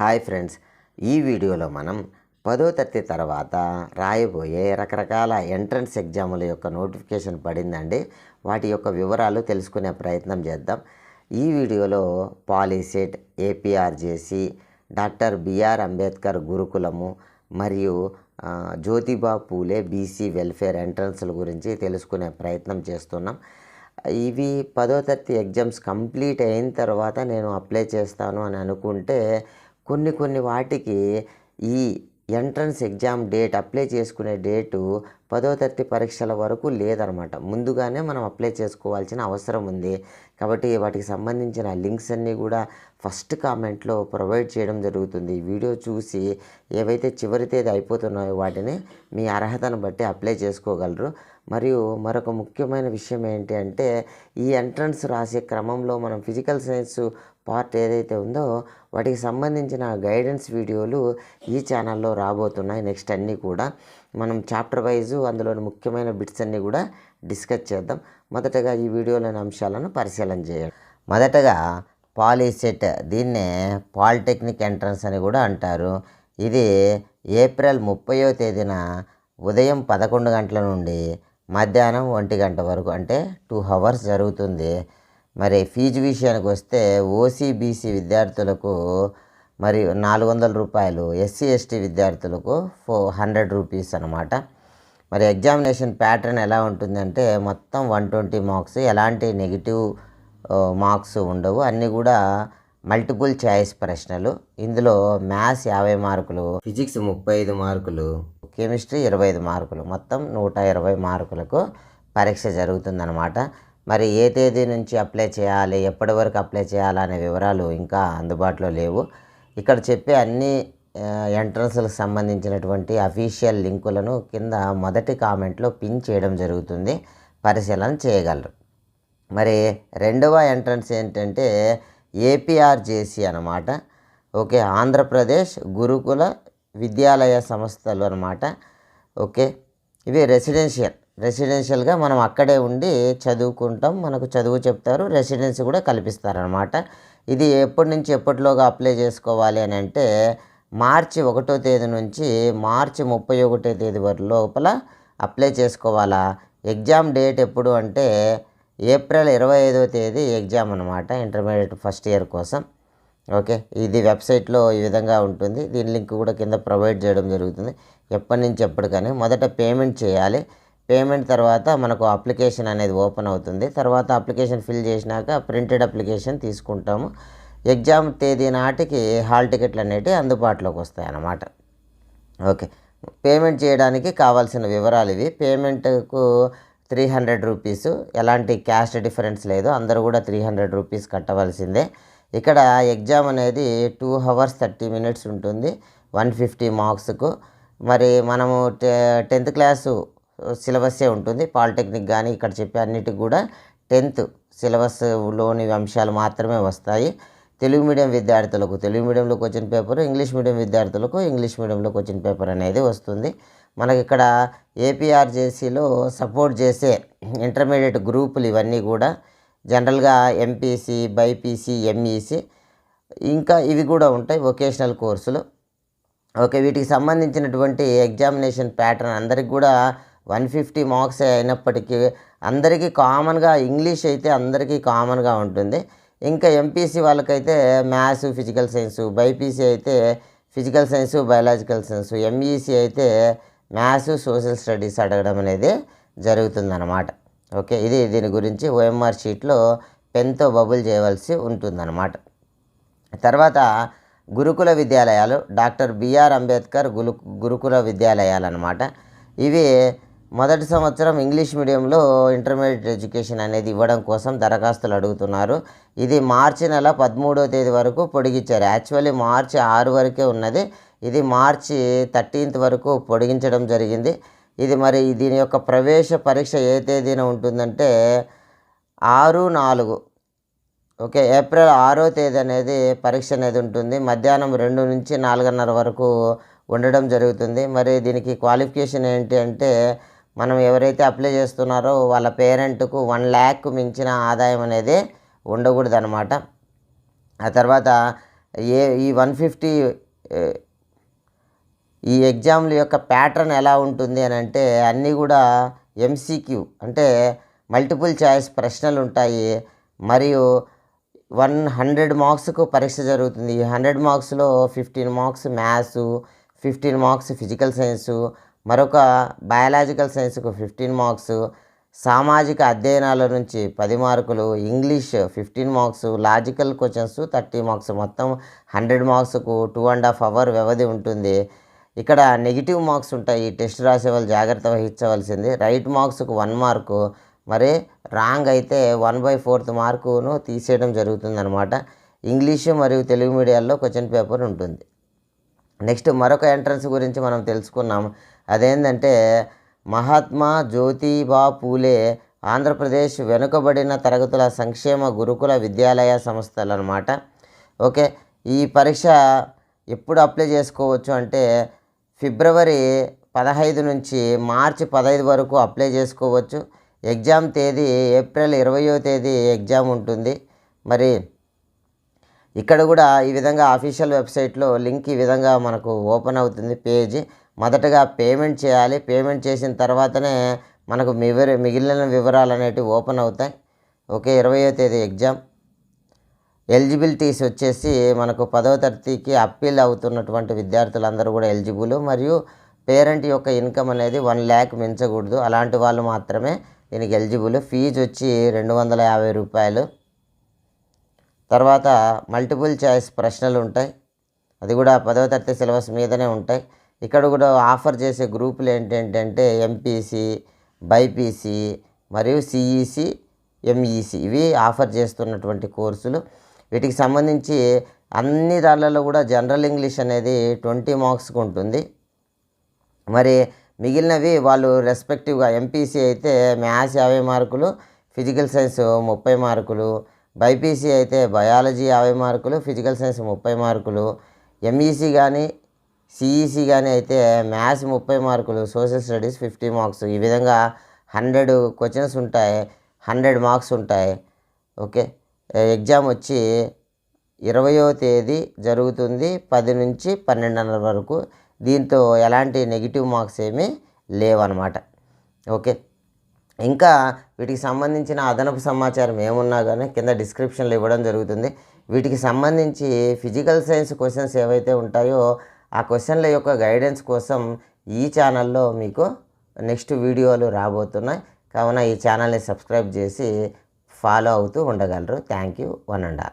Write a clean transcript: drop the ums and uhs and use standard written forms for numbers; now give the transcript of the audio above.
Hi friends, ఈ వీడియోలో మనం 10వ తరగతి తర్వాత రాయబోయే రకరకాల ఎంట్రన్స్ ఎగ్జాముల యొక్క నోటిఫికేషన్ పడిందండి. వాటి యొక్క వివరాలు తెలుసుకునే ప్రయత్నం చేద్దాం. ఈ వీడియోలో POLYCET, APRJC, doctor BR Ambedkar గురుకులము మరియు జ్యోతిబా పూలే బీసీ వెల్ఫేర్ ఎంట్రన్స్ల గురించి తెలుసుకునే ప్రయత్నం చేస్తున్నాం. ఇవి 10వ తరగతి ఎగ్జామ్స్ కంప్లీట్ అయిన తర్వాత నేను అప్లై చేస్తాను అని అనుకుంటే కొన్ని వాటికి ఈ ఎంట్రన్స్ ఎగ్జామ్ డేట్ అప్లై చేసుకునే డేటు 10వ తరగతి పరీక్షల వరకు లేదనమాట. ముందుగానే మనం అప్లై చేసుకోవాల్సిన అవసరం ఉంది. కాబట్టి వాటికి సంబంధించిన లింక్స్ అన్నీ కూడా ఫస్ట్ కామెంట్లో ప్రొవైడ్ చేయడం జరుగుతుంది. వీడియో చూసి ఏవైతే చివరి తేదీ అయిపోతున్నాయో వాటిని మీ అర్హతను బట్టి అప్లై చేసుకోగలరు. మరియు మరొక ముఖ్యమైన విషయం ఏంటి అంటే, ఈ ఎంట్రన్స్ రాసే క్రమంలో మనం ఫిజికల్ సైన్స్ పార్ట్ ఏదైతే ఉందో వాటికి సంబంధించిన గైడెన్స్ వీడియోలు ఈ ఛానల్లో రాబోతున్నాయి. నెక్స్ట్ అన్నీ కూడా మనం చాప్టర్ వైజు అందులోని ముఖ్యమైన బిట్స్ అన్నీ కూడా డిస్కస్ చేద్దాం. మొదటగా ఈ వీడియోలోని అంశాలను పరిశీలన చేయండి. మొదటగా పాలీసెట్, దీన్నే పాలిటెక్నిక్ ఎంట్రన్స్ అని కూడా అంటారు. ఇది ఏప్రిల్ 30వ తేదీన ఉదయం 11 గంటల నుండి మధ్యాహ్నం 1 గంట వరకు, అంటే 2 hours జరుగుతుంది. మరి ఫీజు విషయానికి వస్తే ఓసీబీసీ విద్యార్థులకు మరి 400 రూపాయలు, ఎస్సీ ఎస్టీ విద్యార్థులకు 100 రూపీస్ అనమాట. మరి ఎగ్జామినేషన్ ప్యాటర్న్ ఎలా ఉంటుందంటే మొత్తం 120 మార్క్స్, ఎలాంటి నెగిటివ్ మార్క్స్ ఉండవు, అన్నీ కూడా మల్టిపుల్ చాయిస్ ప్రశ్నలు. ఇందులో మ్యాథ్స్ 50 మార్కులు, ఫిజిక్స్ 35 మార్కులు, కెమిస్ట్రీ 25 మార్కులు, మొత్తం 120 మార్కులకు పరీక్ష జరుగుతుందన్నమాట. మరి ఏ తేదీ నుంచి అప్లై చేయాలి, ఎప్పటి వరకు అప్లై చేయాలనే వివరాలు ఇంకా అందుబాటులో లేవు. ఇక్కడ చెప్పే అన్ని ఎంట్రన్స్లకు సంబంధించినటువంటి అఫీషియల్ లింకులను కింద మొదటి కామెంట్లో పిన్ చేయడం జరుగుతుంది, పరిశీలన చేయగలరు. మరి రెండవ ఎంట్రన్స్ ఏంటంటే ఏపీఆర్జేసి అనమాట. ఓకే, ఆంధ్రప్రదేశ్ గురుకుల విద్యాలయ సంస్థలు అనమాట. ఓకే, ఇవి రెసిడెన్షియల్గా మనం అక్కడే ఉండి చదువుకుంటాం, మనకు చదువు చెప్తారు, రెసిడెన్సీ కూడా కల్పిస్తారనమాట. ఇది ఎప్పటి నుంచి ఎప్పటిలోగా అప్లై చేసుకోవాలి అని అంటే మార్చి 1వ తేదీ నుంచి మార్చి 31వ తేదీ వరకు లోపల అప్లై చేసుకోవాలా. ఎగ్జామ్ డేట్ ఎప్పుడు అంటే ఏప్రిల్ 25వ తేదీ ఎగ్జామ్ అనమాట, ఇంటర్మీడియట్ ఫస్ట్ ఇయర్ కోసం. ఓకే, ఇది వెబ్సైట్లో ఈ విధంగా ఉంటుంది. దీని లింక్ కూడా కింద ప్రొవైడ్ చేయడం జరుగుతుంది. ఎప్పటి నుంచి ఎప్పటికని మొదట పేమెంట్ చేయాలి. పేమెంట్ తర్వాత మనకు అప్లికేషన్ అనేది ఓపెన్ అవుతుంది. తర్వాత అప్లికేషన్ ఫిల్ చేసినాక ప్రింటెడ్ అప్లికేషన్ తీసుకుంటాము. ఎగ్జామ్ తేదీ నాటికి హాల్ టికెట్లు అనేవి అందుబాటులోకి వస్తాయి అన్నమాట. ఓకే, పేమెంట్ చేయడానికి కావాల్సిన వివరాలు ఇవి. పేమెంట్కు 300 రూపీస్, ఎలాంటి క్యాస్ట్ డిఫరెన్స్ లేదు, అందరూ కూడా 300 రూపీస్ కట్టవలసిందే. ఇక్కడ ఎగ్జామ్ అనేది 2 hours 30 minutes ఉంటుంది, 150 మార్క్స్కు. మరి మనము 10th క్లాసు సిలబస్సే ఉంటుంది. పాలిటెక్నిక్ కానీ ఇక్కడ చెప్పే అన్నిటికి కూడా 10th సిలబస్లోని అంశాలు మాత్రమే వస్తాయి. తెలుగు మీడియం విద్యార్థులకు తెలుగు మీడియంలో క్వశ్చన్ పేపర్, ఇంగ్లీష్ మీడియం విద్యార్థులకు ఇంగ్లీష్ మీడియంలో క్వశ్చన్ పేపర్ అనేది వస్తుంది. మనకి ఇక్కడ ఏపీఆర్జేసీలో సపోర్ట్ చేసే ఇంటర్మీడియట్ గ్రూపులు ఇవన్నీ కూడా జనరల్గా ఎంపీసీ, బైపీసీ, ఎంఈసీ, ఇంకా ఇవి కూడా ఉంటాయి వొకేషనల్ కోర్సులు. ఓకే, వీటికి సంబంధించినటువంటి ఎగ్జామినేషన్ ప్యాటర్న్ అందరికి కూడా 150 మార్క్స్ అయినప్పటికీ అందరికీ కామన్గా ఇంగ్లీష్ అయితే అందరికీ కామన్గా ఉంటుంది. ఇంకా ఎంపీసీ వాళ్ళకైతే మ్యాథ్స్, ఫిజికల్ సైన్సు, బైపీసీ అయితే physical science, biological science, MEC అయితే మ్యాథ్స్, సోషల్ స్టడీస్ అడగడం అనేది జరుగుతుందన్నమాట. ఓకే, ఇది దీని గురించి ఓఎంఆర్ షీట్లో పెన్తో బబుల్ చేయవలసి ఉంటుందన్నమాట. తర్వాత గురుకుల విద్యాలయాలు, డాక్టర్ బిఆర్ అంబేద్కర్ గురుకుల విద్యాలయాలు అనమాట. ఇవి మొదటి సంవత్సరం ఇంగ్లీష్ మీడియంలో ఇంటర్మీడియట్ ఎడ్యుకేషన్ అనేది ఇవ్వడం కోసం దరఖాస్తులు అడుగుతున్నారు. ఇది మార్చి నెల 13వ తేదీ వరకు పొడిగించారు. యాక్చువల్లీ మార్చి 6 వరకే ఉన్నది, ఇది మార్చి 13th వరకు పొడిగించడం జరిగింది. ఇది మరి దీని యొక్క ప్రవేశ పరీక్ష ఏ తేదీన ఉంటుందంటే 6/4, ఓకే, ఏప్రిల్ 6వ తేదీ అనేది పరీక్ష అనేది ఉంటుంది. మధ్యాహ్నం 2 నుంచి 4:30 వరకు ఉండడం జరుగుతుంది. మరి దీనికి క్వాలిఫికేషన్ ఏంటి అంటే మనం ఎవరైతే అప్లై చేస్తున్నారో వాళ్ళ పేరెంట్కు 1 lakh మించిన ఆదాయం అనేది ఉండకూడదు అనమాట. ఆ తర్వాత ఈ 150 ఈ ఎగ్జామ్ల యొక్క ప్యాటర్న్ ఎలా ఉంటుంది అని అంటే అన్నీ కూడా ఎంసీక్యూ అంటే మల్టిపుల్ చాయిస్ ప్రశ్నలు ఉంటాయి. మరియు 100 మార్క్స్కు పరీక్ష జరుగుతుంది. ఈ 100 మార్క్స్లో 15 marks maths, 15 marks physical science, మరొక బయాలజికల్ సైన్స్కు 15 మార్క్స్, సామాజిక అధ్యయనాల నుంచి 10 మార్కులు, English 15 marks, logical questions 30 marks, మొత్తం 100 మార్క్స్కు 2.5 అవర్ వ్యవధి ఉంటుంది. ఇక్కడ నెగిటివ్ మార్క్స్ ఉంటాయి. టెస్ట్ రాసే వాళ్ళు జాగ్రత్త వహించవలసింది. రైట్ మార్క్స్కు 1 మార్కు, మరి రాంగ్ అయితే 1/4 మార్కును తీసేయడం జరుగుతుందన్నమాట. ఇంగ్లీషు మరియు తెలుగు మీడియాల్లో క్వశ్చన్ పేపర్ ఉంటుంది. నెక్స్ట్ మరొక ఎంట్రన్స్ గురించి మనం తెలుసుకున్నాం. అదేంటంటే మహాత్మా జ్యోతిబా పూలే ఆంధ్రప్రదేశ్ వెనుకబడిన తరగతుల సంక్షేమ గురుకుల విద్యాలయ సంస్థలు అన్నమాట. ఓకే, ఈ పరీక్ష ఎప్పుడు అప్లై చేసుకోవచ్చు అంటే ఫిబ్రవరి 15 నుంచి మార్చి 15 వరకు అప్లై చేసుకోవచ్చు. ఎగ్జామ్ తేదీ ఏప్రిల్ 20వ తేదీ ఎగ్జామ్ ఉంటుంది. మరి ఇక్కడ కూడా ఈ విధంగా అఫీషియల్ వెబ్సైట్లో లింక్ ఈ విధంగా మనకు ఓపెన్ అవుతుంది పేజీ. మొదటగా పేమెంట్ చేయాలి. పేమెంట్ చేసిన తర్వాతనే మనకు మిగిలిన వివరాలు అనేటివి ఓపెన్ అవుతాయి. ఓకే, 20వ తేదీ ఎగ్జామ్. ఎలిజిబిలిటీస్ వచ్చేసి మనకు 10వ తరగతికి అప్పీల్ అవుతున్నటువంటి విద్యార్థులందరూ కూడా ఎలిజిబుల్. మరియు పేరెంట్ యొక్క ఇన్కమ్ అనేది 1 lakh మించకూడదు. అలాంటి వాళ్ళు మాత్రమే దీనికి ఎలిజిబుల్. ఫీజు వచ్చి 250 రూపాయలు. తర్వాత మల్టిపుల్ చాయిస్ ప్రశ్నలు ఉంటాయి. అది కూడా 10వ తరగతి సిలబస్ మీదనే ఉంటాయి. ఇక్కడ కూడా ఆఫర్ చేసే గ్రూపులు ఏంటంటే ఎంపీసీ, బైపీసీ మరియు సిఈసి, ఎంఈసి ఇవి ఆఫర్ చేస్తున్నటువంటి కోర్సులు. వీటికి సంబంధించి అన్ని దాంట్లో కూడా జనరల్ ఇంగ్లీష్ అనేది 20 మార్క్స్కి ఉంటుంది. మరి మిగిలినవి వాళ్ళు రెస్పెక్టివ్గా ఎంపీసీ అయితే మ్యాథ్స్ 50 మార్కులు, ఫిజికల్ సైన్స్ 30 మార్కులు, బైపీసీ అయితే బయాలజీ 50 మార్కులు, ఫిజికల్ సైన్స్ 30 మార్కులు, ఎంఈసీ కానీ సిఈసి కానీ అయితే మ్యాథ్స్ 30 మార్కులు, సోషల్ స్టడీస్ 50 మార్క్స్. ఈ విధంగా 100 క్వశ్చన్స్ ఉంటాయి, 100 మార్క్స్ ఉంటాయి. ఓకే, ఎగ్జామ్ వచ్చి 20వ తేదీ జరుగుతుంది 10 నుంచి 12:30 వరకు. దీంతో ఎలాంటి నెగిటివ్ మార్క్స్ ఏమీ లేవన్నమాట. ఓకే, ఇంకా వీటికి సంబంధించిన అదనపు సమాచారం ఏమున్నా కానీ కింద డిస్క్రిప్షన్లో ఇవ్వడం జరుగుతుంది. వీటికి సంబంధించి ఫిజికల్ సైన్స్ క్వశ్చన్స్ ఏవైతే ఉంటాయో ఆ క్వశ్చన్ల యొక్క గైడెన్స్ కోసం ఈ ఛానల్లో మీకు నెక్స్ట్ వీడియోలు రాబోతున్నాయి. కావున ఈ ఛానల్ని సబ్స్క్రైబ్ చేసి ఫాలో అవుతూ ఉండగలరు. Thank you, 1 and all.